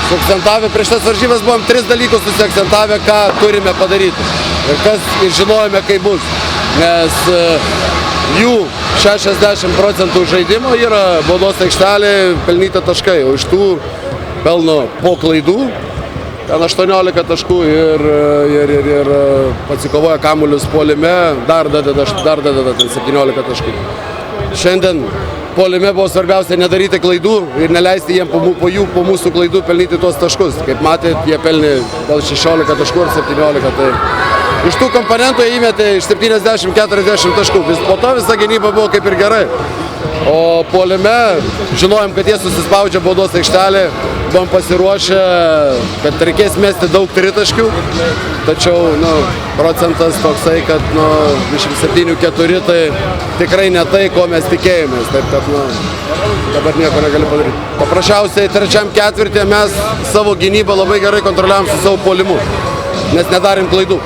Suakcentavę prieš tas varžybas buvom 3 dalykus susiakcentavę, ką turime padaryti. Ir žinojome, kaip bus. Nes jų 60% žaidimo yra baudos aikštelė pelnyti taškai, o iš tų pelno po klaidų ten 18 taškų ir pasikovoja kamuolius puolime, dar dadeda ten 17 taškų. Šiandien puolime buvo svarbiausia nedaryti klaidų ir neleisti jiem po mūsų klaidų pelnyti tuos taškus. Kaip matėt, jie pelnė gal 16 taškų ar 17. Tai iš tų komponentų jie įmetė iš 70-40 taškų. Po to visa gynyba buvo kaip ir gerai. O puolime žinojom, kad jie susispaudžia baudos aikštelė, buvom pasiruošę, kad reikės mesti daug tritaškių, tačiau procentas toksai, kad 27-4 tai tikrai ne tai, ko mes tikėjomės, taip kad dabar nieko negali padaryti. Paprasčiausiai trečiam ketvirtyje mes savo gynybą labai gerai kontroliavom su savo puolimu, nes nedarėm klaidų.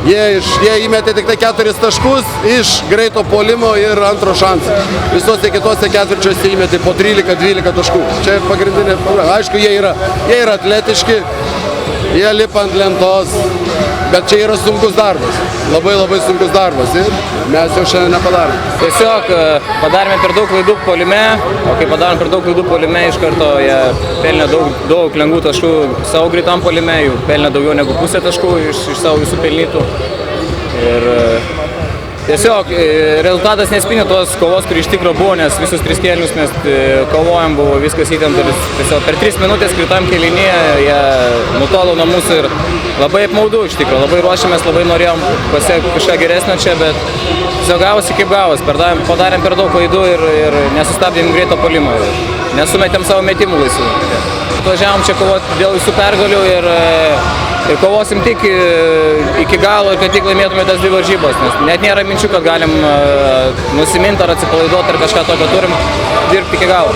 Jie įmetė tik tai 4 taškus iš greito puolimo ir antro šansų. Visose kitose ketvirčiuose įmetė po 13-12 taškų. Čia pagrindinė problema. Aišku, jie yra atletiški, jie lipa ant lentos, bet čia yra sunkus darbas. Labai sunkus darbas ir mes jau šiandien nepadarėm. Tiesiog padarėme per daug klaidų puolime, o kai padarėm per daug klaidų puolime, iš karto jie pelnė daug lengvų taškų savo greitam puolime, jų pelnė daugiau negu pusę taškų iš savo visų pelnytų. Ir tiesiog rezultatas nespinė tos kovos, kuri iš tikro buvo, nes visus 3 kėlinius mes kovojam, buvo viskas įtempta. Tiesiog per 3 minutės kritam kėlinyje jie nutolo nuo mūsų ir labai apmaudu iš tikro. Labai ruošiamės, labai norėjom pasiekti kažką geresnio čia, bet tiesiog gavosi kaip gavos. Padarėm per daug klaidų ir nesustabdėm greito puolimo. Nesumetėm savo metimų laisvų. Atvažiavom čia kovoti dėl visų pergalių ir kovosim tik iki galo ir kad tik laimėtume tas 2 varžybos, nes net nėra minčių, kad galim nusiminti ar atsipalaiduoti ar kažką tokio, turim dirbti iki galo.